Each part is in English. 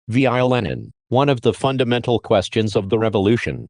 via Lenin. One of the fundamental questions of the revolution,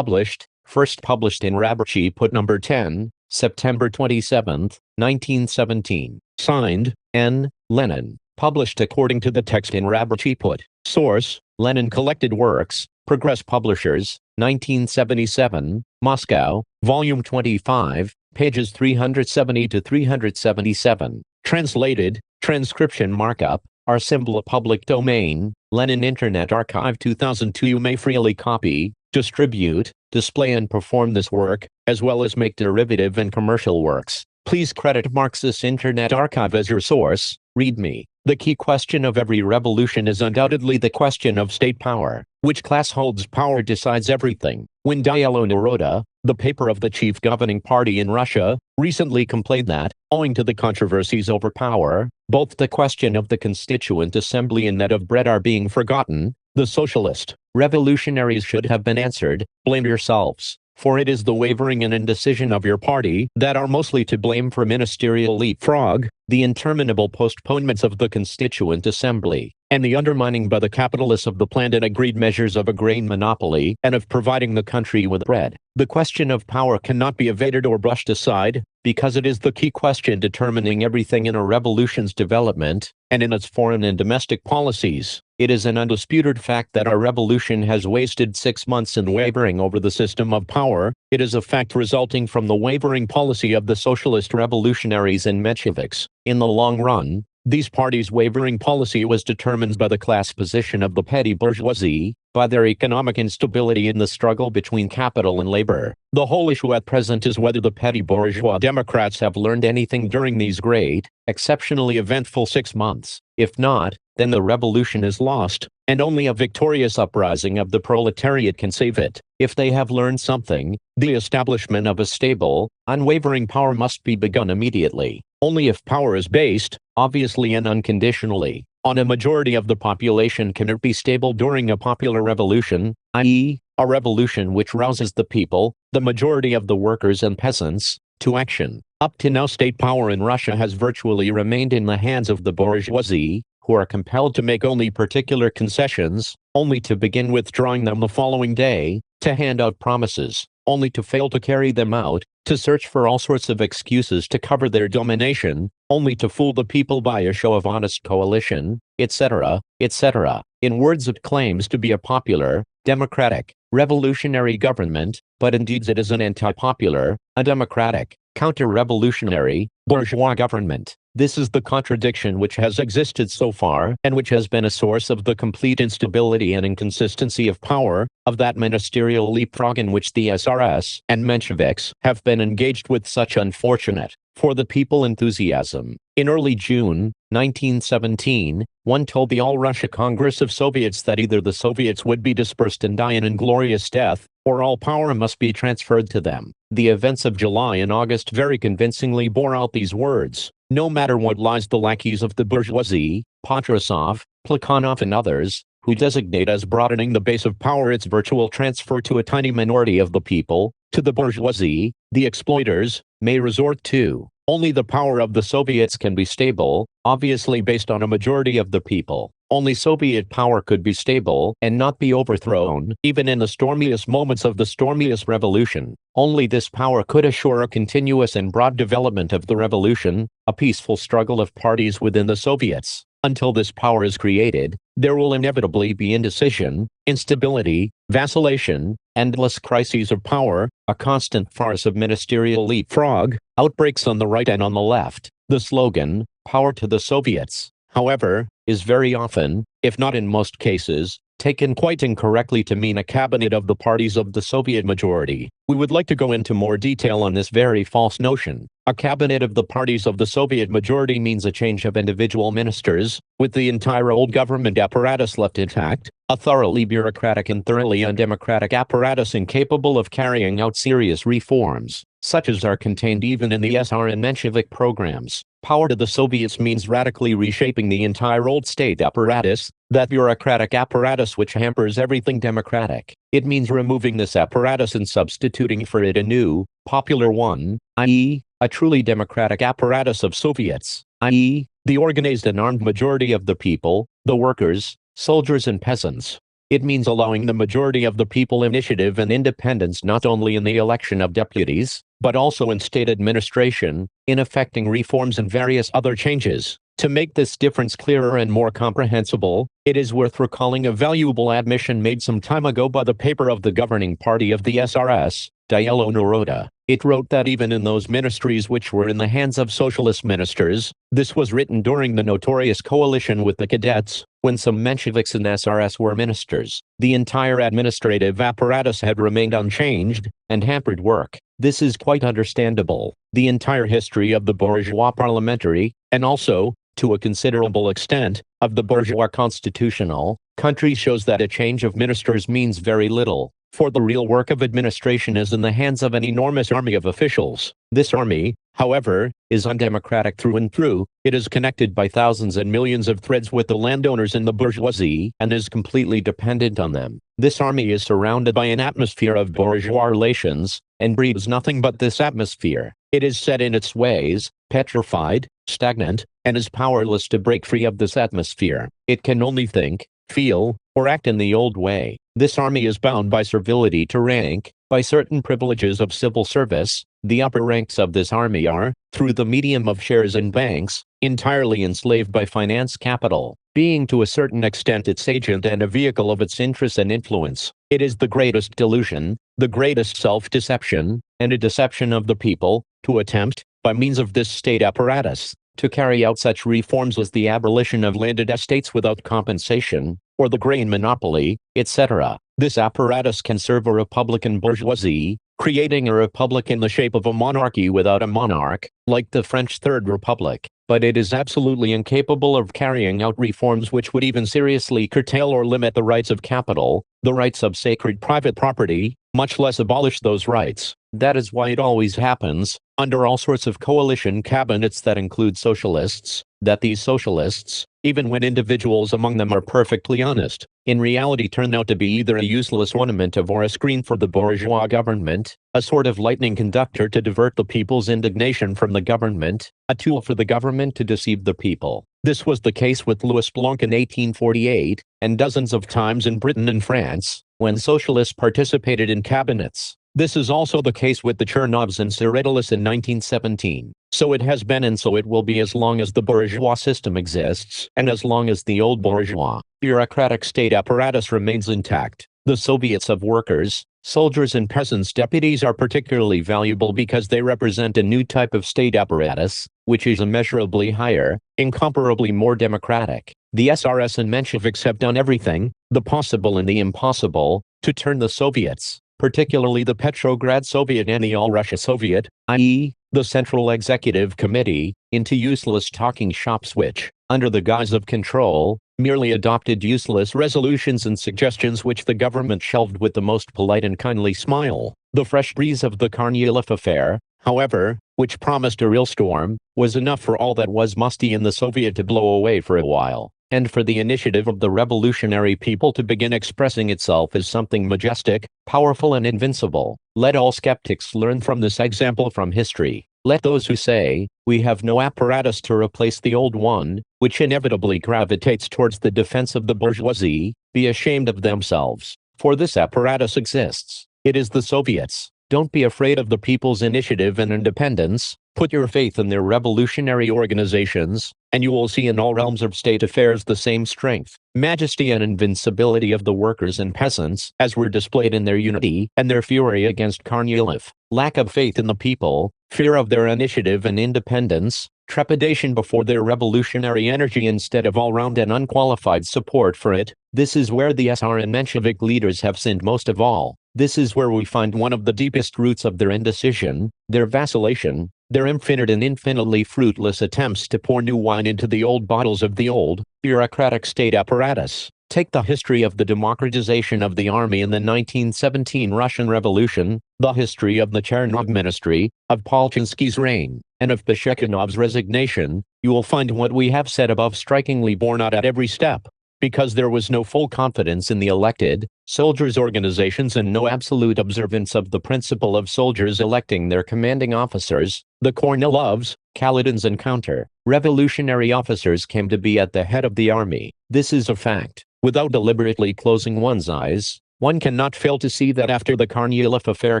first published in Rабочий Put number 10, September 27, 1917. Signed, N. Lenin. Published according to the text in Rабочий Put. Source, Lenin Collected Works, Progress Publishers, 1977, Moscow, Volume 25, pages 370 to 377. Translated, transcription markup, R symbol public domain, Lenin Internet Archive 2002. You may freely copy, distribute, display and perform this work, as well as make derivative and commercial works. Please credit Marxist Internet Archive as your source. Read me. The key question of every revolution is undoubtedly the question of state power. Which class holds power decides everything. When Dielo Naroda, the paper of the chief governing party in Russia, recently complained that, owing to the controversies over power, both the question of the Constituent Assembly and that of bread are being forgotten, the socialist revolutionaries should have been answered, blame yourselves, for it is the wavering and indecision of your party that are mostly to blame for ministerial leapfrog, the interminable postponements of the Constituent Assembly, and the undermining by the capitalists of the planned and agreed measures of a grain monopoly and of providing the country with bread. The question of power cannot be evaded or brushed aside, because it is the key question determining everything in a revolution's development, and in its foreign and domestic policies. It is an undisputed fact that our revolution has wasted 6 months in wavering over the system of power. It is a fact resulting from the wavering policy of the socialist revolutionaries and Mensheviks. In the long run, these parties' wavering policy was determined by the class position of the petty bourgeoisie, by their economic instability in the struggle between capital and labor. The whole issue at present is whether the petty bourgeois Democrats have learned anything during these great, exceptionally eventful 6 months. If not, then the revolution is lost, and only a victorious uprising of the proletariat can save it. If they have learned something, the establishment of a stable, unwavering power must be begun immediately. Only if power is based, obviously and unconditionally, on a majority of the population can it be stable during a popular revolution, i.e., a revolution which rouses the people, the majority of the workers and peasants, to action. Up to now, state power in Russia has virtually remained in the hands of the bourgeoisie, who are compelled to make only particular concessions, only to begin withdrawing them the following day, to hand out promises, only to fail to carry them out, to search for all sorts of excuses to cover their domination, only to fool the people by a show of honest coalition, etc., etc. In words, it claims to be a popular, democratic, revolutionary government, but indeed it is an anti-popular, a democratic, counter-revolutionary, bourgeois government. This is the contradiction which has existed so far, and which has been a source of the complete instability and inconsistency of power, of that ministerial leapfrog in which the SRS and Mensheviks have been engaged with such unfortunate, for the people, enthusiasm. In early June, 1917, one told the All-Russia Congress of Soviets that either the Soviets would be dispersed and die an inglorious death, or all power must be transferred to them. The events of July and August very convincingly bore out these words. No matter what lies the lackeys of the bourgeoisie, Patrusov, Plekhanov and others, who designate as broadening the base of power its virtual transfer to a tiny minority of the people, to the bourgeoisie, the exploiters, may resort to. Only the power of the Soviets can be stable, obviously based on a majority of the people. Only Soviet power could be stable and not be overthrown, even in the stormiest moments of the stormiest revolution. Only this power could assure a continuous and broad development of the revolution, a peaceful struggle of parties within the Soviets. Until this power is created, there will inevitably be indecision, instability, vacillation, endless crises of power, a constant farce of ministerial leapfrog, outbreaks on the right and on the left. The slogan, "Power to the Soviets," however, is very often, if not in most cases, taken quite incorrectly to mean a cabinet of the parties of the Soviet majority. We would like to go into more detail on this very false notion. A cabinet of the parties of the Soviet majority means a change of individual ministers, with the entire old government apparatus left intact, a thoroughly bureaucratic and thoroughly undemocratic apparatus incapable of carrying out serious reforms, such as are contained even in the SR and Menshevik programs. Power to the Soviets means radically reshaping the entire old state apparatus, that bureaucratic apparatus which hampers everything democratic. It means removing this apparatus and substituting for it a new, popular one, i.e., a truly democratic apparatus of Soviets, i.e., the organized and armed majority of the people, the workers, soldiers and peasants. It means allowing the majority of the people initiative and independence not only in the election of deputies, but also in state administration, in effecting reforms and various other changes. To make this difference clearer and more comprehensible, it is worth recalling a valuable admission made some time ago by the paper of the governing party of the SRS, Dielo Naroda. It wrote that even in those ministries which were in the hands of socialist ministers, this was written during the notorious coalition with the cadets, when some Mensheviks in SRS were ministers, the entire administrative apparatus had remained unchanged, and hampered work. This is quite understandable. The entire history of the bourgeois parliamentary, and also, to a considerable extent, of the bourgeois constitutional country shows that a change of ministers means very little, for the real work of administration is in the hands of an enormous army of officials. This army, however, is undemocratic through and through. It is connected by thousands and millions of threads with the landowners and the bourgeoisie, and is completely dependent on them. This army is surrounded by an atmosphere of bourgeois relations, and breathes nothing but this atmosphere. It is set in its ways, petrified, stagnant, and is powerless to break free of this atmosphere. It can only think, feel, or act in the old way. This army is bound by servility to rank, by certain privileges of civil service. The upper ranks of this army are, through the medium of shares in banks, entirely enslaved by finance capital, being to a certain extent its agent and a vehicle of its interest and influence. It is the greatest delusion, the greatest self-deception, and a deception of the people, to attempt, by means of this state apparatus, to carry out such reforms as the abolition of landed estates without compensation, or the grain monopoly, etc. This apparatus can serve a republican bourgeoisie, creating a republic in the shape of a monarchy without a monarch, like the French Third Republic, but it is absolutely incapable of carrying out reforms which would even seriously curtail or limit the rights of capital, the rights of sacred private property, much less abolish those rights. That is why it always happens, under all sorts of coalition cabinets that include socialists, that these socialists, even when individuals among them are perfectly honest, in reality turn out to be either a useless ornament of or a screen for the bourgeois government, a sort of lightning conductor to divert the people's indignation from the government, a tool for the government to deceive the people. This was the case with Louis Blanc in 1848, and dozens of times in Britain and France, when socialists participated in cabinets. This is also the case with the Chernovs and Tseretelis in 1917. So it has been and so it will be as long as the bourgeois system exists, and as long as the old bourgeois, bureaucratic state apparatus remains intact. The Soviets of workers, soldiers and peasants deputies are particularly valuable because they represent a new type of state apparatus, which is immeasurably higher, incomparably more democratic. The SRS and Mensheviks have done everything, the possible and the impossible, to turn the Soviets, particularly the Petrograd Soviet and the All-Russia Soviet, i.e., the Central Executive Committee, into useless talking shops which, under the guise of control, merely adopted useless resolutions and suggestions which the government shelved with the most polite and kindly smile. The fresh breeze of the Kornilov affair, however, which promised a real storm, was enough for all that was musty in the Soviet to blow away for a while, and for the initiative of the revolutionary people to begin expressing itself as something majestic, powerful and invincible. Let all skeptics learn from this example from history. Let those who say, we have no apparatus to replace the old one, which inevitably gravitates towards the defense of the bourgeoisie, be ashamed of themselves. For this apparatus exists. It is the Soviets. Don't be afraid of the people's initiative and independence. Put your faith in their revolutionary organizations, and you will see in all realms of state affairs the same strength, majesty and invincibility of the workers and peasants, as were displayed in their unity and their fury against Kornilov. Lack of faith in the people, fear of their initiative and independence, trepidation before their revolutionary energy instead of all-round and unqualified support for it, this is where the SR and Menshevik leaders have sinned most of all. This is where we find one of the deepest roots of their indecision, their vacillation, their infinite and infinitely fruitless attempts to pour new wine into the old bottles of the old, bureaucratic state apparatus. Take the history of the democratization of the army in the 1917 Russian Revolution, the history of the Chernov ministry, of Polchinsky's reign, and of Beshekhinov's resignation. You will find what we have said above strikingly borne out at every step. Because there was no full confidence in the elected soldiers' organizations and no absolute observance of the principle of soldiers electing their commanding officers, the Kornilovs, Kaledins and counter-revolutionary officers came to be at the head of the army. This is a fact. Without deliberately closing one's eyes, one cannot fail to see that after the Kornilov affair,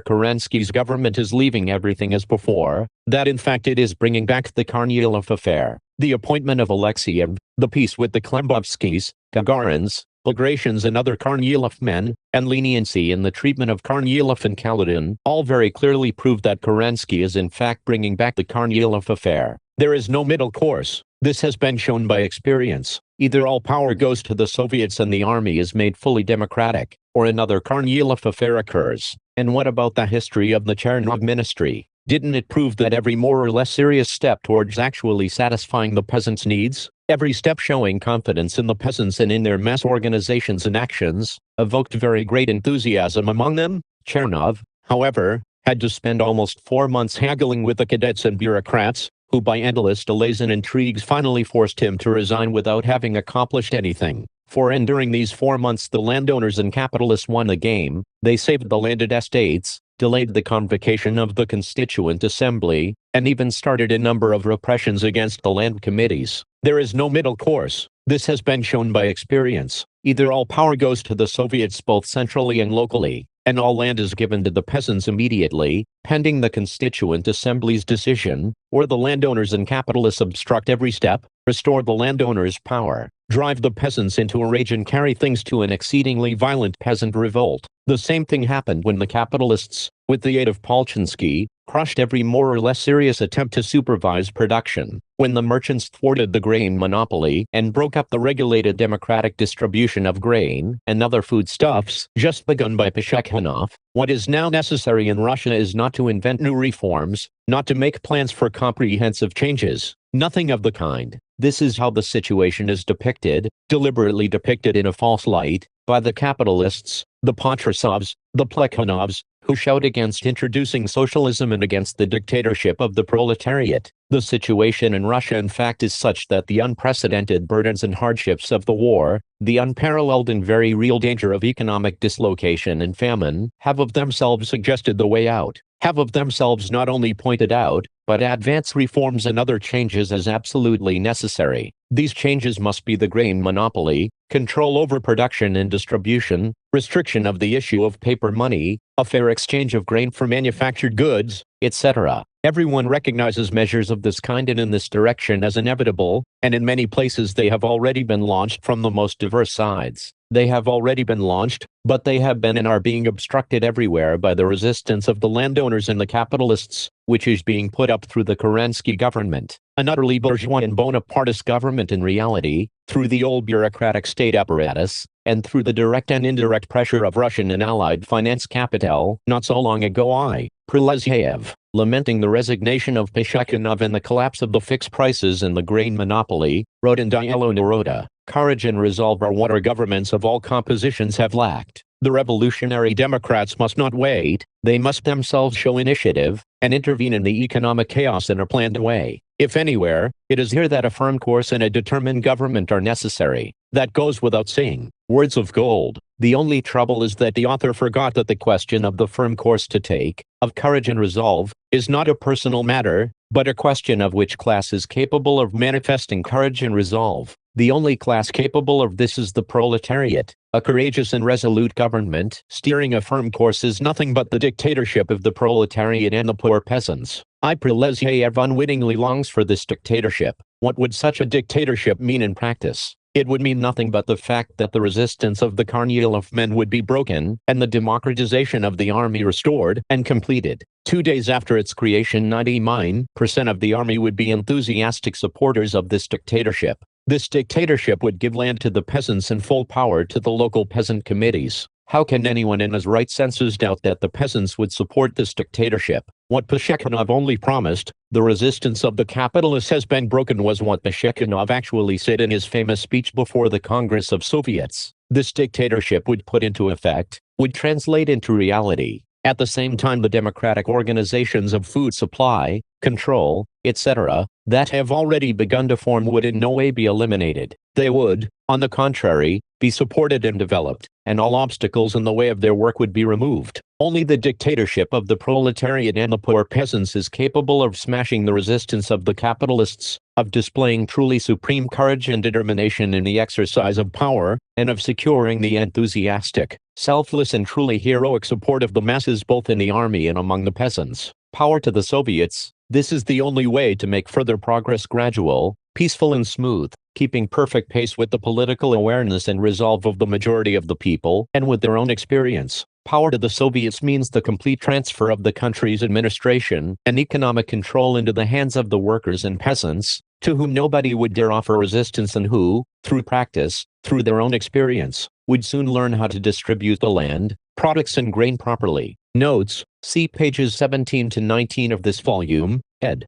Kerensky's government is leaving everything as before, that in fact it is bringing back the Kornilov affair. The appointment of Alexeyev, the peace with the Klembovskys, Gagarins, Bagratians and other Kornilov men, and leniency in the treatment of Kornilov and Kaledin all very clearly prove that Kerensky is in fact bringing back the Kornilov affair. There is no middle course. This has been shown by experience. Either all power goes to the Soviets and the army is made fully democratic, or another Kornilov affair occurs. And what about the history of the Chernov ministry? Didn't it prove that every more or less serious step towards actually satisfying the peasants' needs, every step showing confidence in the peasants and in their mass organizations and actions, evoked very great enthusiasm among them? Chernov, however, had to spend almost 4 months haggling with the cadets and bureaucrats, who by endless delays and intrigues finally forced him to resign without having accomplished anything. And during these 4 months the landowners and capitalists won the game. They saved the landed estates, delayed the convocation of the Constituent Assembly, and even started a number of repressions against the land committees. There is no middle course. This has been shown by experience. Either all power goes to the Soviets both centrally and locally, and all land is given to the peasants immediately, pending the Constituent Assembly's decision, or the landowners and capitalists obstruct every step, restore the landowners' power, drive the peasants into a rage and carry things to an exceedingly violent peasant revolt. The same thing happened when the capitalists, with the aid of Polchansky, crushed every more or less serious attempt to supervise production, when the merchants thwarted the grain monopoly and broke up the regulated democratic distribution of grain and other foodstuffs just begun by Plekhanov. What is now necessary in Russia is not to invent new reforms, not to make plans for comprehensive changes. Nothing of the kind. This is how the situation is depicted, deliberately depicted in a false light, by the capitalists, the Patrusovs, the Plekhanovs, who shout against introducing socialism and against the dictatorship of the proletariat. The situation in Russia in fact is such that the unprecedented burdens and hardships of the war, the unparalleled and very real danger of economic dislocation and famine, have of themselves suggested the way out, have of themselves not only pointed out, but advance reforms and other changes as absolutely necessary. These changes must be the grain monopoly, control over production and distribution, restriction of the issue of paper money, a fair exchange of grain for manufactured goods, etc. Everyone recognizes measures of this kind and in this direction as inevitable, and in many places they have already been launched from the most diverse sides. They have already been launched, but they have been and are being obstructed everywhere by the resistance of the landowners and the capitalists, which is being put up through the Kerensky government, an utterly bourgeois and Bonapartist government in reality, through the old bureaucratic state apparatus, and through the direct and indirect pressure of Russian and Allied finance capital. Not so long ago Prelaziev, lamenting the resignation of Plekhanov and the collapse of the fixed prices and the grain monopoly, wrote in Dialo Naroda, "Courage and resolve are what our governments of all compositions have lacked. The revolutionary Democrats must not wait, they must themselves show initiative, and intervene in the economic chaos in a planned way. If anywhere, it is here that a firm course and a determined government are necessary. That goes without saying." Words of gold. The only trouble is that the author forgot that the question of the firm course to take, of courage and resolve, is not a personal matter, but a question of which class is capable of manifesting courage and resolve. The only class capable of this is the proletariat. A courageous and resolute government steering a firm course is nothing but the dictatorship of the proletariat and the poor peasants. Prelaziev unwittingly longs for this dictatorship. What would such a dictatorship mean in practice? It would mean nothing but the fact that the resistance of the Kornilov men would be broken, and the democratization of the army restored and completed. 2 days after its creation, 99% of the army would be enthusiastic supporters of this dictatorship. This dictatorship would give land to the peasants and full power to the local peasant committees. How can anyone in his right senses doubt that the peasants would support this dictatorship? What Plekhanov only promised, the resistance of the capitalists has been broken, was what Plekhanov actually said in his famous speech before the Congress of Soviets. This dictatorship would put into effect, would translate into reality, At the same time, the democratic organizations of food supply, control, etc., that have already begun to form would in no way be eliminated. They would, on the contrary, be supported and developed, and all obstacles in the way of their work would be removed. Only the dictatorship of the proletariat and the poor peasants is capable of smashing the resistance of the capitalists, of displaying truly supreme courage and determination in the exercise of power, and of securing the enthusiastic, selfless and truly heroic support of the masses both in the army and among the peasants. Power to the Soviets. This is the only way to make further progress gradual, peaceful and smooth, keeping perfect pace with the political awareness and resolve of the majority of the people and with their own experience. Power to the Soviets means the complete transfer of the country's administration and economic control into the hands of the workers and peasants, to whom nobody would dare offer resistance and who, through practice, through their own experience, would soon learn how to distribute the land, products and grain properly. Notes: see pages 17 to 19 of this volume, ed.